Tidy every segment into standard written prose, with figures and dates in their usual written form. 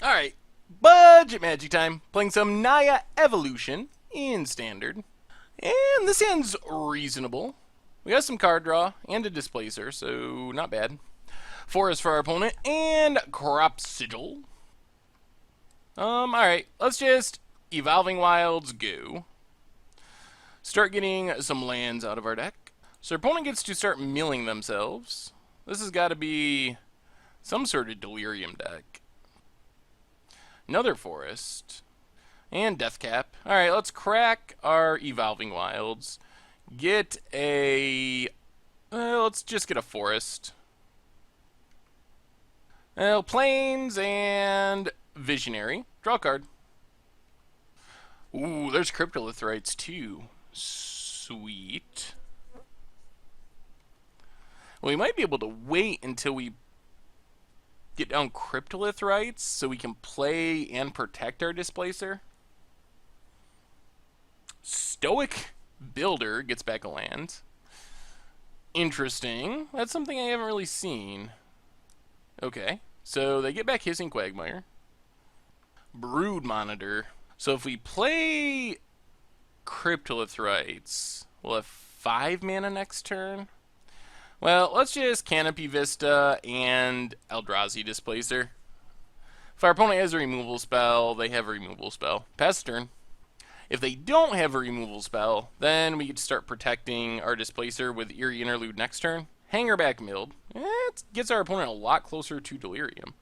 Alright, budget magic time. Playing some Naya Evolution in Standard. And this hand's reasonable. We got some card draw and a displacer, so not bad. Forest for our opponent, and Crop Sigil. Alright, let's just Evolving Wilds go. Start getting some lands out of our deck. So our opponent gets to start milling themselves. This has got to be some sort of Delirium deck. Another Forest. And Death Cap. Alright, let's crack our Evolving Wilds. Get a... let's just get a Forest. Plains and Visionary. Draw a card. Ooh, there's Cryptolithrites too. Sweet. Well, we might be able to wait until we get down Cryptolithrites so we can play and protect our Displacer. Stoic Builder gets back a land. Interesting. That's something I haven't really seen. Okay, so they get back Hissing Quagmire. Brood Monitor. So if we play Cryptolithrites, we'll have 5 mana next turn. Well, let's just Canopy Vista and Eldrazi Displacer. If our opponent has a removal spell, they have a removal spell. Pass the turn. If they don't have a removal spell, then we get to start protecting our Displacer with Eerie Interlude next turn. Hangerback Milled. It gets our opponent a lot closer to Delirium.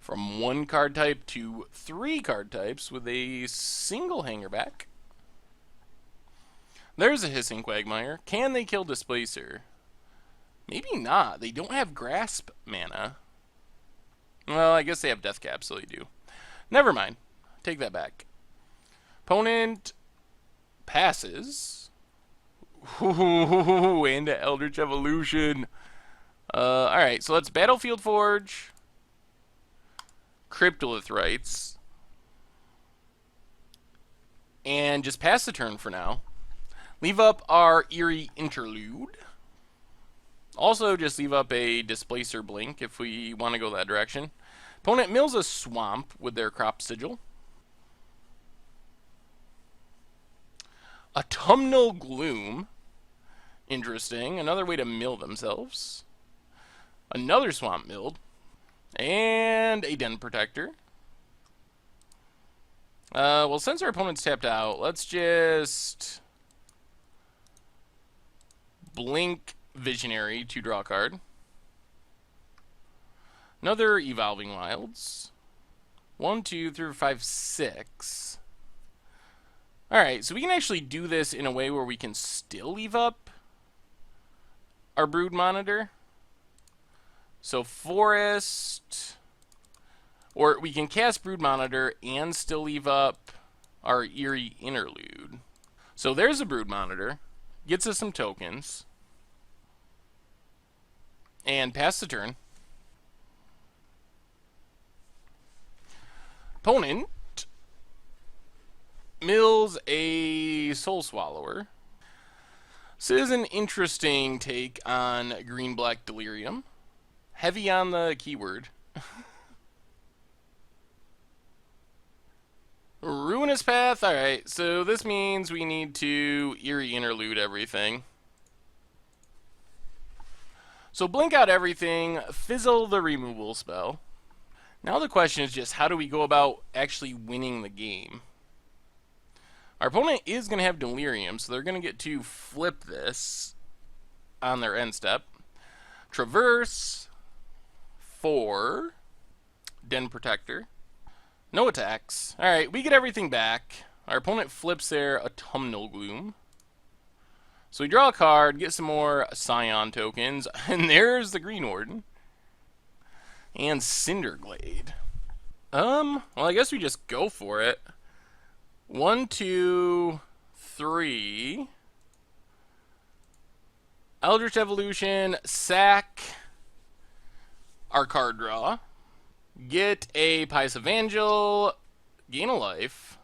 From 1 card type to 3 card types with a single Hangerback. There's a Hissing Quagmire. Can they kill Displacer? Maybe not. They don't have Grasp mana. Well, I guess they have Death Cap, so they do. Never mind. Take that back. Opponent passes. Ooh, and Eldritch Evolution. Alright, so let's Battlefield Forge. Cryptolithrites. And just pass the turn for now. Leave up our Eerie Interlude. Also, just leave up a Displacer Blink if we want to go that direction. Opponent mills a Swamp with their Crop Sigil. Autumnal Gloom. Interesting. Another way to mill themselves. Another Swamp milled. And a Den Protector. Well, since our opponent's tapped out, let's just Blink Visionary to draw a card. Another Evolving Wilds. 1, 2, 3, 4, 5, 6. Alright, so we can actually do this in a way where we can still leave up our Brood Monitor. So Forest, or we can cast Brood Monitor and still leave up our Eerie Interlude. So there's a Brood Monitor. Gets us some tokens. And pass the turn. Opponent mills a Soul Swallower. This is an interesting take on green-black Delirium. Heavy on the keyword. Ruinous Path. Alright, so this means we need to Eerie Interlude everything. So blink out everything, fizzle the removal spell. Now the question is just how do we go about actually winning the game? Our opponent is going to have Delirium, so they're going to get to flip this on their end step. Traverse for Den Protector. No attacks. Alright, we get everything back. Our opponent flips their Autumnal Gloom. So we draw a card, get some more Scion tokens, and there's the Green Warden. And Cinderglade. Well, I guess we just go for it. 1, 2, 3. Eldritch Evolution, sack our card draw. Get a Pious Evangel, gain a life.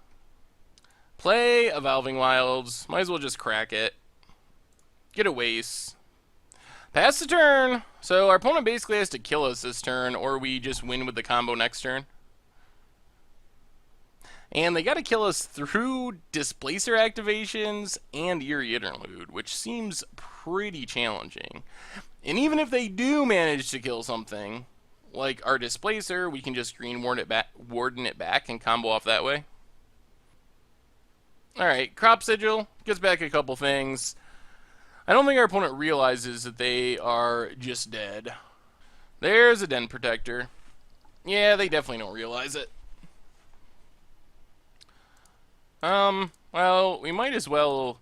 Play Evolving Wilds, might as well just crack it. Get a waste. Pass the turn. So our opponent basically has to kill us this turn, or we just win with the combo next turn. And they got to kill us through Displacer activations and Eerie Interlude, which seems pretty challenging. And even if they do manage to kill something, like our Displacer, we can just Green Warden it back and combo off that way. Alright, Crop Sigil gets back a couple things. I don't think our opponent realizes that they are just dead. There's a Den Protector. Yeah, they definitely don't realize it. Well, we might as well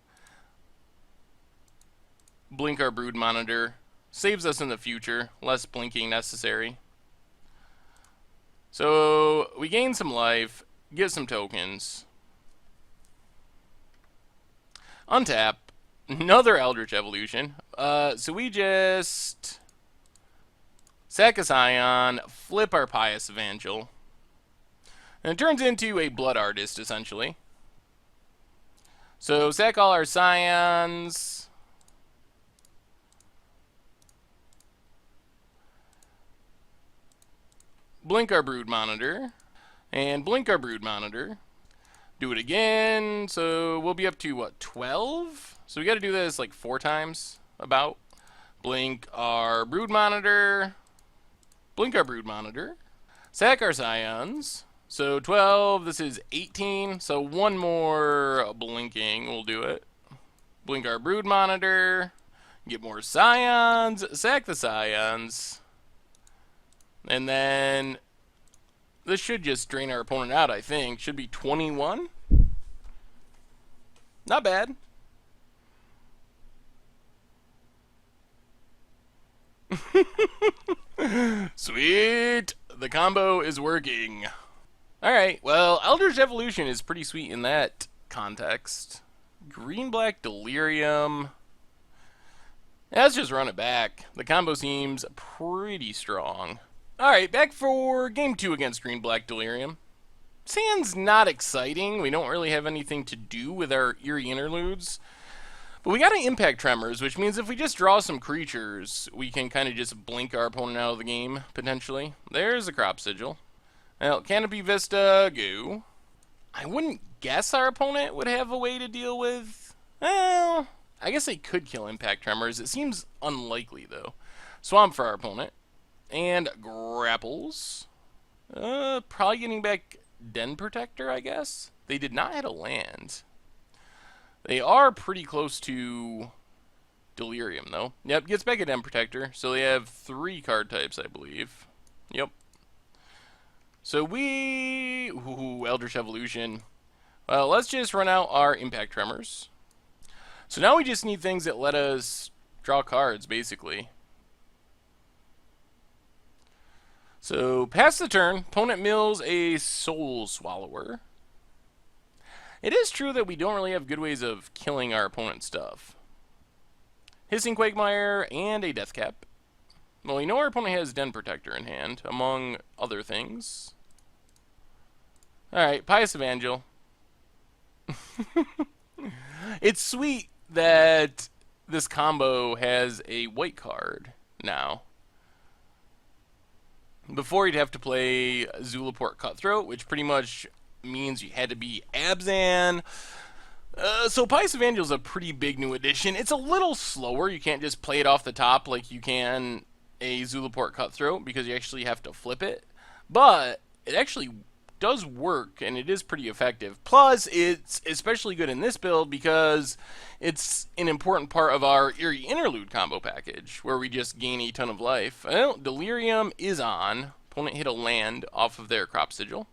blink our Brood Monitor. Saves us in the future. Less blinking necessary. So, we gain some life, get some tokens. Untap. Another Eldritch Evolution. So we just sack a Scion, flip our Pious Evangel. And it turns into a Blood Artist, essentially. So sack all our Scions. Blink our Brood Monitor. And blink our Brood Monitor. Do it again. So we'll be up to, what, 12? So we got to do this like 4 times, about. Blink our Brood Monitor. Blink our Brood Monitor. Sack our Scions. So 12, this is 18. So one more blinking will do it. Blink our Brood Monitor. Get more Scions. Sack the Scions. And then this should just drain our opponent out, I think. Should be 21. Not bad. Sweet! The combo is working. Alright, well, Eldritch Evolution is pretty sweet in that context. Green-black Delirium. Let's just run it back. The combo seems pretty strong. Alright, back for game 2 against Green-black Delirium. Sand's not exciting. We don't really have anything to do with our Eerie Interludes. But we got an Impact Tremors, which means if we just draw some creatures, we can kind of just blink our opponent out of the game, potentially. There's a Crop Sigil. Well, Canopy Vista, go. I wouldn't guess our opponent would have a way to deal with... Well, I guess they could kill Impact Tremors. It seems unlikely, though. Swamp for our opponent. And Grapples. Probably getting back Den Protector, I guess. They did not hit a land. They are pretty close to Delirium, though. Yep, gets back a Den Protector. So they have 3 card types, I believe. Yep. So we... Ooh, Eldritch Evolution. Well, let's just run out our Impact Tremors. So now we just need things that let us draw cards, basically. So, pass the turn. Opponent mills a Soul Swallower. It is true that we don't really have good ways of killing our opponent's stuff. Hissing Quagmire and a Death Cap. Well, we know our opponent has Den Protector in hand, among other things. Alright, Pious Evangel. It's sweet that this combo has a white card now. Before you'd have to play Zulaport Cutthroat, which pretty much means you had to be Abzan. So Pious Evangel is a pretty big new addition. It's a little slower. You can't just play it off the top like you can a Zulaport Cutthroat because you actually have to flip it. But it actually does work, and it is pretty effective. Plus, it's especially good in this build because it's an important part of our Eerie Interlude combo package, where we just gain a ton of life. Well, Delirium is on. Opponent hit a land off of their Crop Sigil.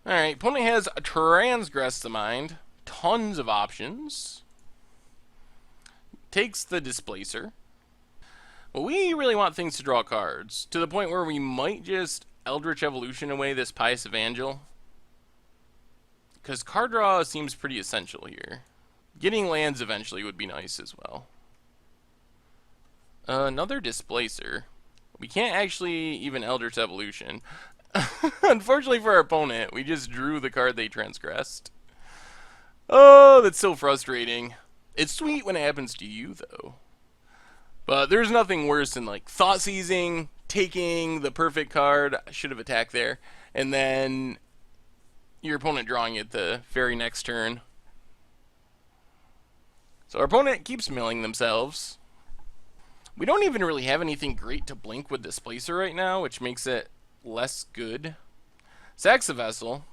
Alright, opponent has Transgress the Mind. Tons of options. Takes the Displacer. Well, we really want things to draw cards, to the point where we might just Eldritch Evolution away this Pious Evangel. Because card draw seems pretty essential here. Getting lands eventually would be nice as well. Another Displacer. We can't actually even Eldritch Evolution. Unfortunately for our opponent, we just drew the card they transgressed. Oh, that's so frustrating. It's sweet when it happens to you, though. But there's nothing worse than, like, Thought Seizing, taking the perfect card. I should have attacked there. And then your opponent drawing it the very next turn. So our opponent keeps milling themselves. We don't even really have anything great to blink with Displacer right now, which makes it less good. Sacks a vessel.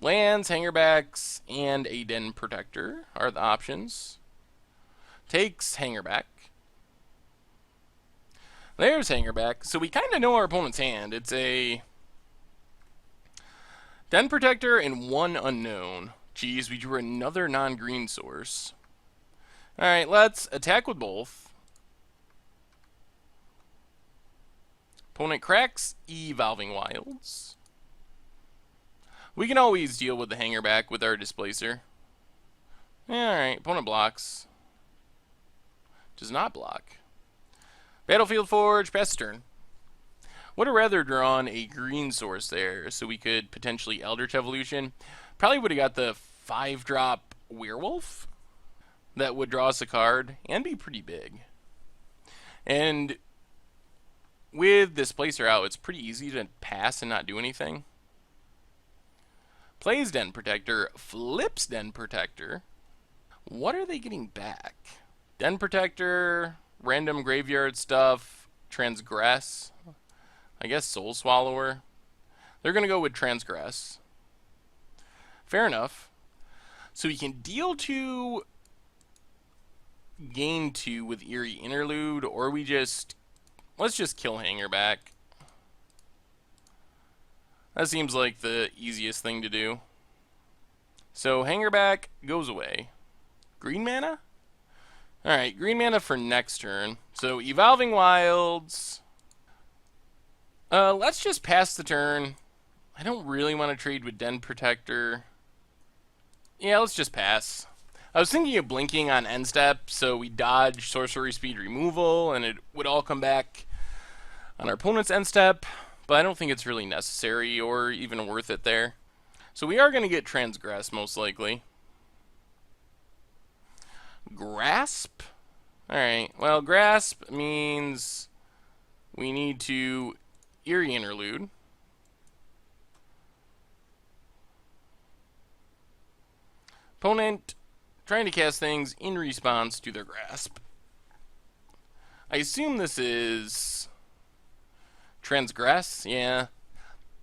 Lands, hangerbacks, and a Den Protector are the options. Takes hangerback. There's hangerback. So we kind of know our opponent's hand. It's a Den Protector and one unknown. Geez, we drew another non-green source. Alright, let's attack with both. Opponent cracks Evolving Wilds. We can always deal with the hangerback with our Displacer. Alright, opponent blocks. Does not block. Battlefield Forge, pass turn. Would have rather drawn a green source there so we could potentially Eldritch Evolution. Probably would have got the 5-drop Werewolf that would draw us a card and be pretty big. And with Displacer out, it's pretty easy to pass and not do anything. Plays Den Protector, flips Den Protector. What are they getting back? Den Protector, random graveyard stuff, Transgress. I guess Soul Swallower. They're going to go with Transgress. Fair enough. So we can deal 2, gain 2 with Eerie Interlude, or we just... let's just kill hangerback. That seems like the easiest thing to do. So hangerback goes away. Green mana? Alright, green mana for next turn. So Evolving Wilds. Let's just pass the turn. I don't really want to trade with Den Protector. Yeah, let's just pass. I was thinking of blinking on end step, so we dodge sorcery speed removal, and it would all come back on our opponent's end step, but I don't think it's really necessary or even worth it there. So we are going to get Transgress, most likely. Grasp? Alright, well, Grasp means we need to Eerie Interlude. Opponent trying to cast things in response to their Grasp. I assume this is Transgress, yeah.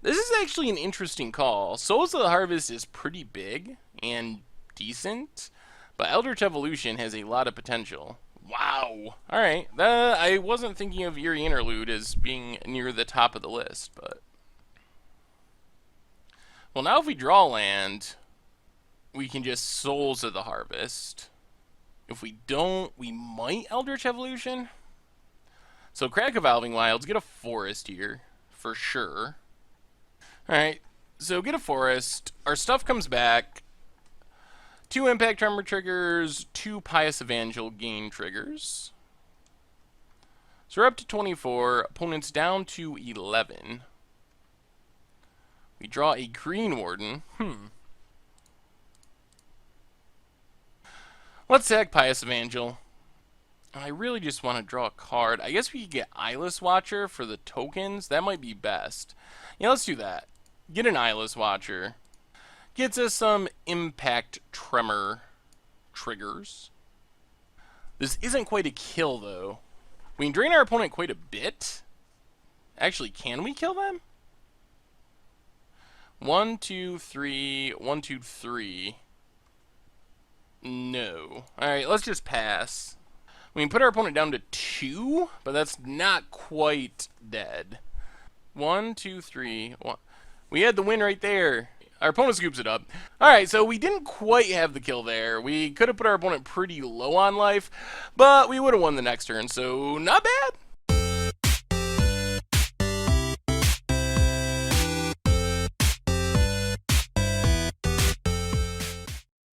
This is actually an interesting call. Souls of the Harvest is pretty big and decent, but Eldritch Evolution has a lot of potential. Wow. Alright, I wasn't thinking of Eerie Interlude as being near the top of the list, but... well, now if we draw land, we can just Souls of the Harvest. If we don't, we might Eldritch Evolution. So crack Evolving Wilds, get a forest here, for sure. Alright, so get a forest. Our stuff comes back. 2 Impact Tremor triggers, 2 Pious Evangel gain triggers. So we're up to 24, opponent's down to 11. We draw a Green Warden. Let's sack Pious Evangel. I really just want to draw a card. I guess we could get Eyeless Watcher for the tokens. That might be best. Yeah, let's do that. Get an Eyeless Watcher. Gets us some Impact Tremor triggers. This isn't quite a kill, though. We can drain our opponent quite a bit. Actually, can we kill them? 1, 2, 3. 1, 2, 3. No. Alright, let's just pass. We can put our opponent down to 2, but that's not quite dead. 1, 2, 3. 1. We had the win right there. Our opponent scoops it up. Alright, so we didn't quite have the kill there. We could have put our opponent pretty low on life, but we would have won the next turn, so not bad.